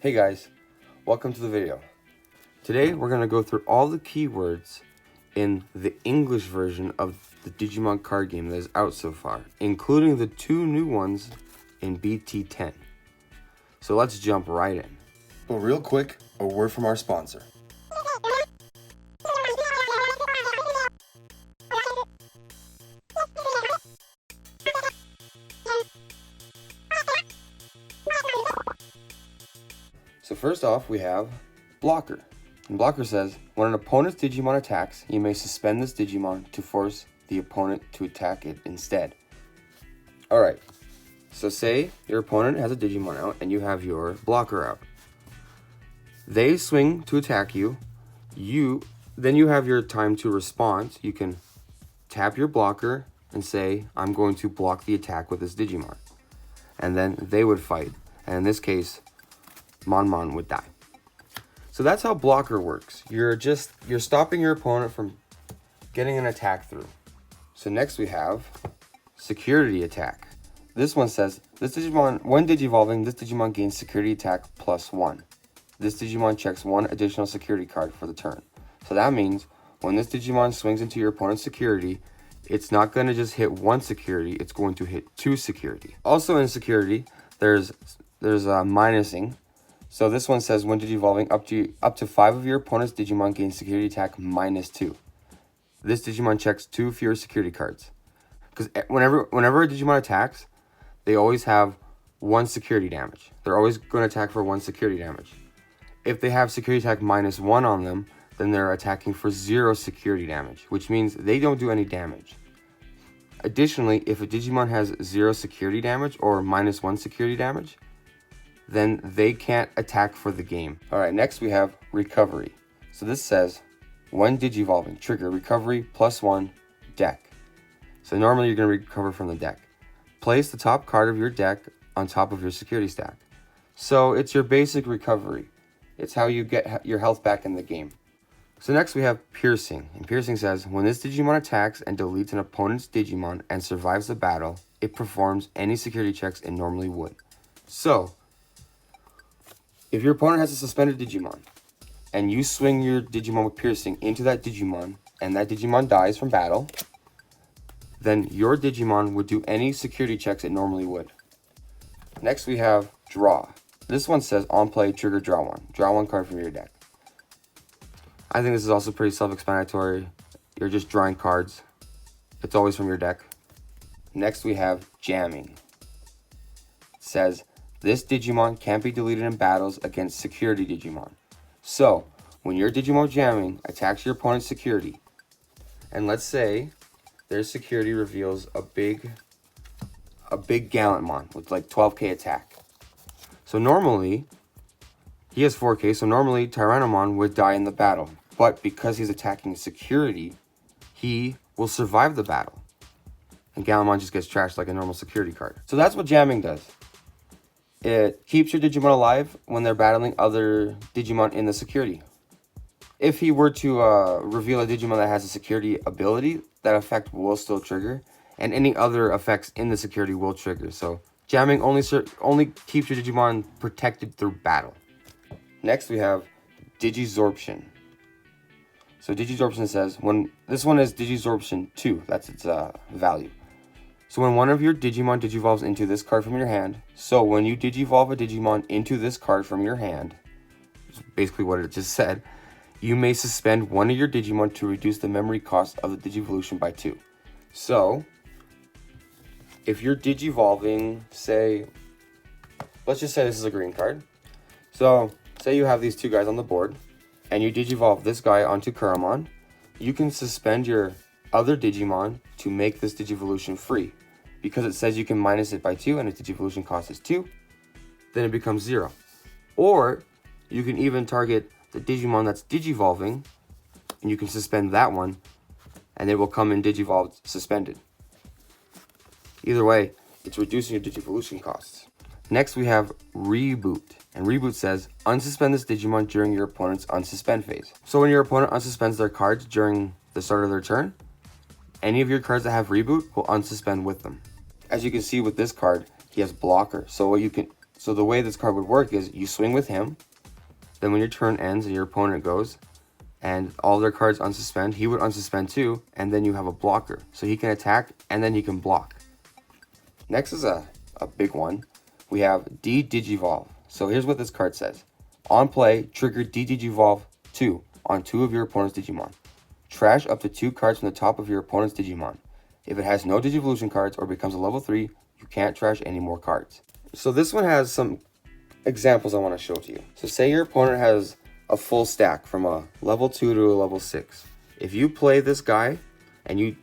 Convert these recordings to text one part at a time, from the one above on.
Hey guys, welcome to the video. Today we're going to go through all the keywords in the English version of the Digimon card game that is out so far, including the 2 new ones in BT10. So let's jump right in. But real quick, a word from our sponsor. So first off, we have Blocker. And Blocker says, when an opponent's Digimon attacks, you may suspend this Digimon to force the opponent to attack it instead. Alright, so say your opponent has a Digimon out and you have your Blocker out. They swing to attack you. Then you have your time to respond. You can tap your Blocker and say, I'm going to block the attack with this Digimon. And then they would fight. And in this case, Mon would die. So that's how Blocker works. You're stopping your opponent from getting an attack through. So next we have Security Attack. This one says, this Digimon, when Digivolving, this Digimon gains Security Attack +1. This Digimon checks 1 additional security card for the turn. So that means when this Digimon swings into your opponent's security, it's not going to just hit 1 security, it's going to hit 2 security. Also in security, there's minusing. So this one says, when Digivolving, up to 5 of your opponent's Digimon gain Security Attack -2. This Digimon checks 2 fewer security cards. Because whenever a Digimon attacks, they always have 1 security damage. They're always going to attack for 1 security damage. If they have Security Attack -1 on them, then they're attacking for 0 security damage, which means they don't do any damage. Additionally, if a Digimon has 0 security damage or -1 security damage, then they can't attack for the game. Alright, next we have Recovery. So this says, when Digivolving, trigger Recovery +1 deck. So normally you're going to recover from the deck. Place the top card of your deck on top of your security stack. So it's your basic recovery. It's how you get your health back in the game. So next we have Piercing. And Piercing says, when this Digimon attacks and deletes an opponent's Digimon and survives the battle, it performs any security checks it normally would. So, if your opponent has a suspended Digimon, and you swing your Digimon with Piercing into that Digimon, and that Digimon dies from battle, then your Digimon would do any security checks it normally would. Next we have Draw. This one says, on play, trigger Draw 1. Draw 1 card from your deck. I think this is also pretty self-explanatory. You're just drawing cards. It's always from your deck. Next we have Jamming. It says, this Digimon can't be deleted in battles against security Digimon. So, when your Digimon jamming attacks your opponent's security, and let's say their security reveals a big Gallantmon with like 12k attack. So normally, he has 4k, so normally Tyrannomon would die in the battle. But because he's attacking security, he will survive the battle. And Gallantmon just gets trashed like a normal security card. So that's what jamming does. It keeps your Digimon alive when they're battling other Digimon in the security. If he were to reveal a Digimon that has a security ability, that effect will still trigger, and any other effects in the security will trigger. So jamming only keeps your Digimon protected through battle. Next we have Digisorption. So Digisorption says, this one is Digisorption 2, that's its value. So when one of your Digimon digivolves into this card from your hand, so when you digivolve a Digimon into this card from your hand, which is basically what it just said, you may suspend one of your Digimon to reduce the memory cost of the Digivolution by 2. So, if you're digivolving, say, let's just say this is a green card. So, say you have these 2 guys on the board, and you digivolve this guy onto Kuramon, you can suspend your other Digimon to make this Digivolution free. Because it says you can minus it by 2 and its Digivolution cost is 2, then it becomes 0. Or you can even target the Digimon that's Digivolving, and you can suspend that one, and it will come in Digivolved suspended. Either way, it's reducing your Digivolution costs. Next we have Reboot. And Reboot says, unsuspend this Digimon during your opponent's unsuspend phase. So when your opponent unsuspends their cards during the start of their turn, any of your cards that have Reboot will unsuspend with them. As you can see with this card, he has Blocker. So So the way this card would work is you swing with him, then when your turn ends and your opponent goes, and all their cards unsuspend, he would unsuspend too, and then you have a blocker. So he can attack, and then he can block. Next is a big one. We have De-Digivolve. So here's what this card says. On play, trigger De-Digivolve 2 on 2 of your opponent's Digimon. Trash up to 2 cards from the top of your opponent's Digimon. If it has no Digivolution cards or becomes a level 3, you can't trash any more cards. So this one has some examples I want to show to you. So say your opponent has a full stack from a level 2 to a level 6. If you play this guy and you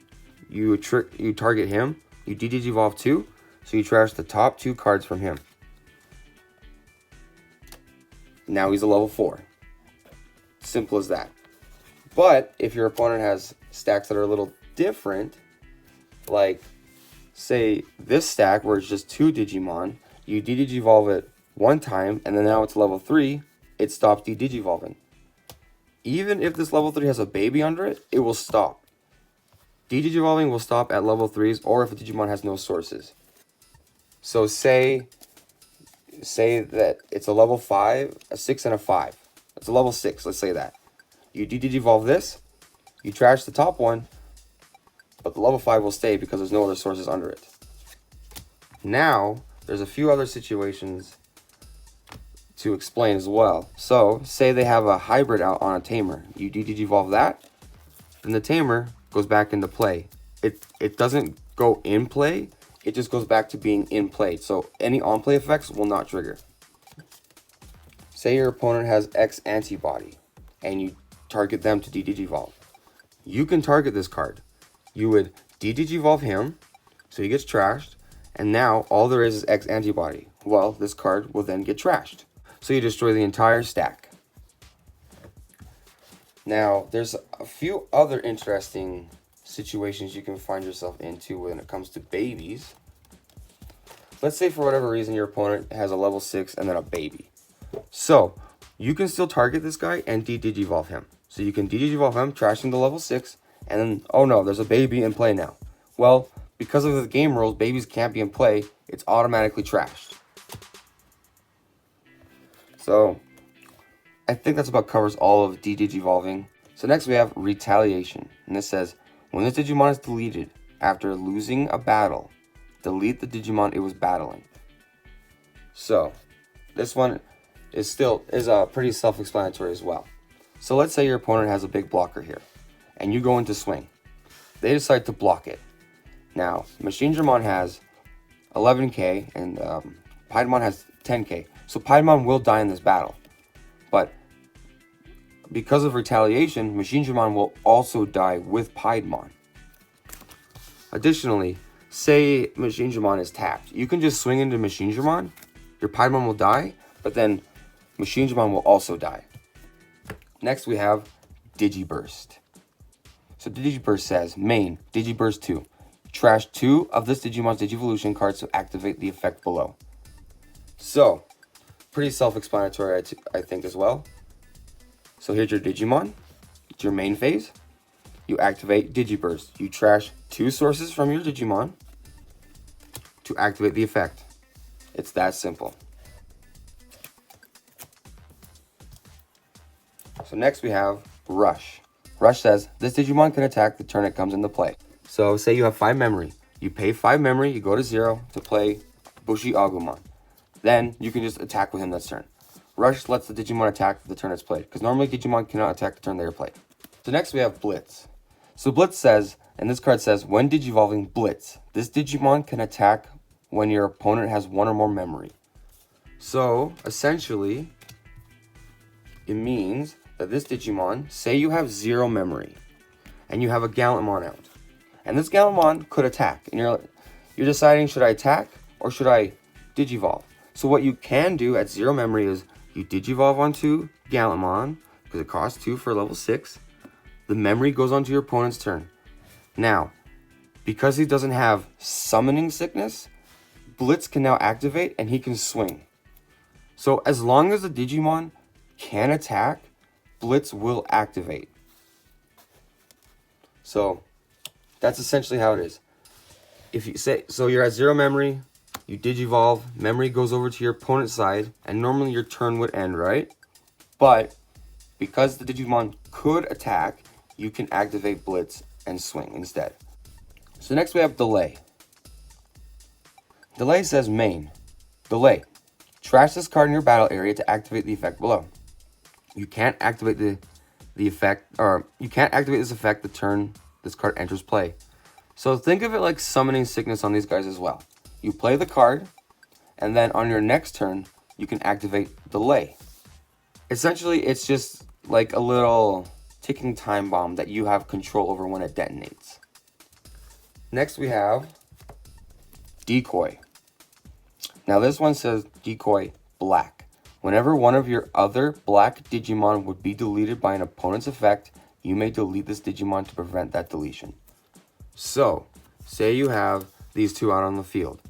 target him, you De-Digivolve 2, so you trash the top 2 cards from him. Now he's a level 4. Simple as that. But if your opponent has stacks that are a little different, like say this stack where it's just 2 Digimon, you De-Digivolve it one time and then now it's level 3, it stops De-Digivolving. Even if this level 3 has a baby under it, it will stop. De-Digivolving will stop at level 3s or if a Digimon has no sources. So say that it's a level 5, a 6, and a 5. It's a level 6, let's say that. You De-Digivolve this, you trash the top one, but the level 5 will stay because there's no other sources under it. Now, there's a few other situations to explain as well. So, say they have a hybrid out on a tamer. You De-Digivolve that, then the tamer goes back into play. It doesn't go in play, it just goes back to being in play. So, any on-play effects will not trigger. Say your opponent has X antibody, and you target them to De-Digivolve. You can target this card. You would De-Digivolve him, so he gets trashed, and now all there is X antibody. Well, this card will then get trashed. So you destroy the entire stack. Now, there's a few other interesting situations you can find yourself into when it comes to babies. Let's say for whatever reason your opponent has a level 6 and then a baby. So, you can still target this guy and De-Digivolve him. So you can De-Digivolve him, trashing the level 6, and then, oh no, there's a baby in play now. Well, because of the game rules, babies can't be in play, it's automatically trashed. So, I think that's about covers all of De-Digivolving. So next we have Retaliation. And this says, when this Digimon is deleted after losing a battle, delete the Digimon it was battling. So, this one is pretty self-explanatory as well. So let's say your opponent has a big blocker here, and you go into swing. They decide to block it. Now, Machinedramon has 11k, and Piedmon has 10k. So Piedmon will die in this battle. But because of Retaliation, Machinedramon will also die with Piedmon. Additionally, say Machinedramon is tapped. You can just swing into Machinedramon, your Piedmon will die, but then Machinedramon will also die. Next we have Digi-Burst. So Digi-Burst says, main, Digi-Burst 2. Trash 2 of this Digimon's Digivolution cards to activate the effect below. So, pretty self-explanatory I think as well. So here's your Digimon. It's your main phase. You activate Digi-Burst. You trash 2 sources from your Digimon to activate the effect. It's that simple. So next we have Rush. Rush says, this Digimon can attack the turn it comes into play. So say you have 5 memory. You pay 5 memory, you go to 0 to play Bushi Agumon. Then you can just attack with him this turn. Rush lets the Digimon attack the turn it's played, because normally Digimon cannot attack the turn they are played. So next we have Blitz. So Blitz says, and this card says, when Digivolving Blitz, this Digimon can attack when your opponent has 1 or more memory. So essentially, it means that this Digimon, say you have 0 memory, and you have a Gallantmon out. And this Gallantmon could attack, and you're deciding, should I attack or should I Digivolve? So what you can do at 0 memory is you Digivolve onto Gallantmon, because it costs 2 for level 6. The memory goes onto your opponent's turn. Now, because he doesn't have Summoning Sickness, Blitz can now activate and he can swing. So as long as the Digimon can attack, Blitz will activate. So that's essentially how it is. If you say, so you're at 0 memory, you Digivolve, memory goes over to your opponent's side, and normally your turn would end, right? But because the Digimon could attack, you can activate Blitz and swing instead. So next we have Delay. Delay says main. Delay. Trash this card in your battle area to activate the effect below. You can't activate the effect, or you can't activate this effect the turn this card enters play. So think of it like summoning sickness on these guys as well. You play the card, and then on your next turn, you can activate Delay. Essentially, it's just like a little ticking time bomb that you have control over when it detonates. Next we have Decoy. Now this one says Decoy Black. Whenever one of your other black Digimon would be deleted by an opponent's effect, you may delete this Digimon to prevent that deletion. So, say you have these two out on the field,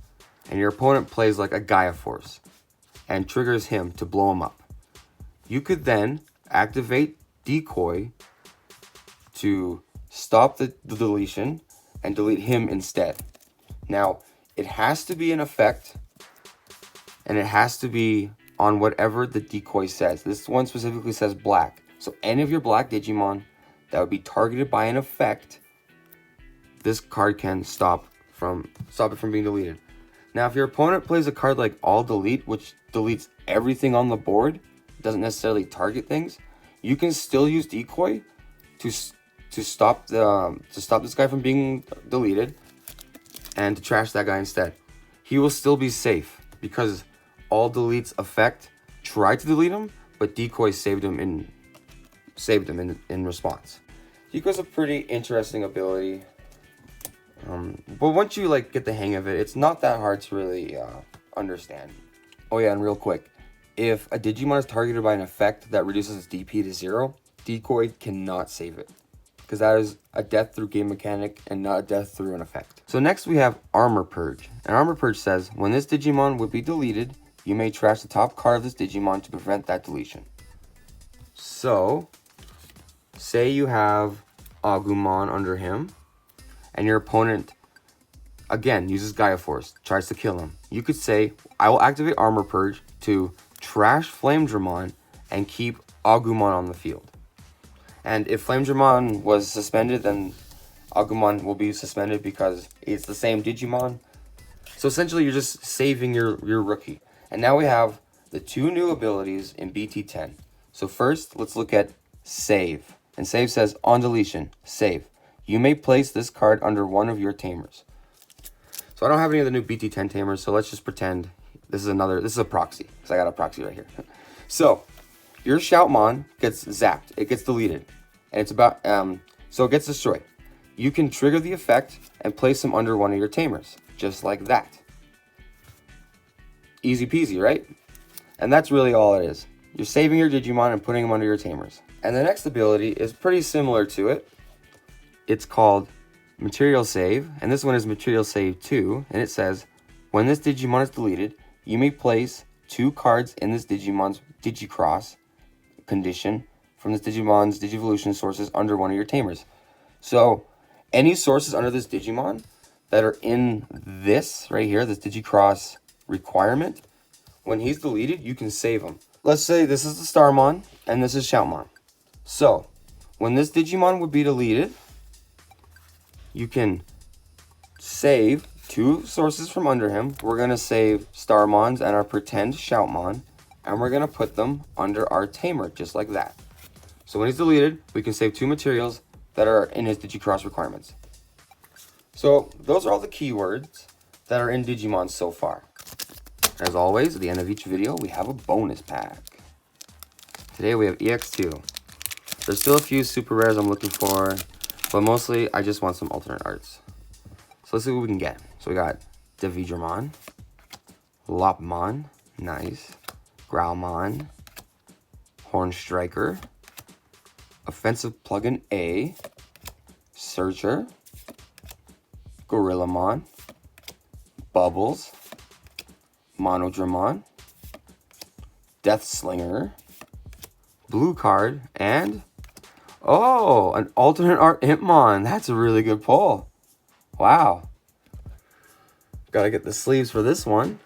and your opponent plays like a Gaia Force, and triggers him to blow him up. You could then activate Decoy to stop the deletion and delete him instead. Now, it has to be an effect, and it has to be on whatever the Decoy says. This one specifically says black. So any of your black Digimon that would be targeted by an effect, this card can stop it from being deleted. Now, if your opponent plays a card like All Delete, which deletes everything on the board, doesn't necessarily target things, you can still use Decoy to stop this guy from being deleted and to trash that guy instead. He will still be safe because All Delete's effect tried to delete him, but Decoy saved him in response. Decoy's a pretty interesting ability. But once you get the hang of it, it's not that hard to really understand. Oh yeah, and real quick, if a Digimon is targeted by an effect that reduces its DP to 0, Decoy cannot save it, because that is a death through game mechanic and not a death through an effect. So next we have Armour Purge. And Armour Purge says, when this Digimon would be deleted, you may trash the top card of this Digimon to prevent that deletion. So, say you have Agumon under him, and your opponent, again, uses Gaia Force, tries to kill him. You could say, I will activate Armour Purge to trash Flamedramon and keep Agumon on the field. And if Flamedramon was suspended, then Agumon will be suspended because it's the same Digimon. So essentially, you're just saving your rookie. And now we have the two new abilities in BT10. So first, let's look at Save. And Save says, on deletion, save. You may place this card under one of your tamers. So I don't have any of the new BT10 tamers, so let's just pretend this is a proxy, because I got a proxy right here. So, your Shoutmon gets zapped. It gets deleted. And it's about, so it gets destroyed. You can trigger the effect and place him under one of your tamers, just like that. Easy peasy, right? And that's really all it is. You're saving your Digimon and putting them under your tamers. And the next ability is pretty similar to it. It's called Material Save, and this one is Material Save 2, and it says, when this Digimon is deleted, you may place 2 cards in this Digimon's Digicross condition from this Digimon's Digivolution sources under one of your tamers. So, any sources under this Digimon that are in this right here, this Digicross requirement, when he's deleted, you can save him. Let's say this is the Starmon, and this is Shoutmon. So, when this Digimon would be deleted, you can save 2 sources from under him. We're going to save Starmons and our pretend Shoutmon, and we're going to put them under our tamer, just like that. So when he's deleted, we can save 2 materials that are in his Digicross requirements. So those are all the keywords that are in Digimon so far. As always, at the end of each video, we have a bonus pack. Today we have EX2. There's still a few super rares I'm looking for, but mostly I just want some alternate arts. So let's see what we can get. So we got De-Digivolve, Lopmon, nice, Growlmon, Horn Striker, Offensive Plugin A, Searcher, Gorillamon, Bubbles, Monodramon, Death Slinger, Blue Card, and oh, an alternate art Impmon. That's a really good pull. Wow. Gotta get the sleeves for this one.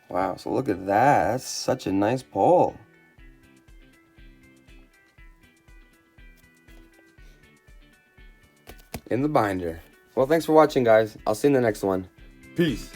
Wow, so look at that. That's such a nice pull. In the binder. Well, thanks for watching, guys. I'll see you in the next one. Peace.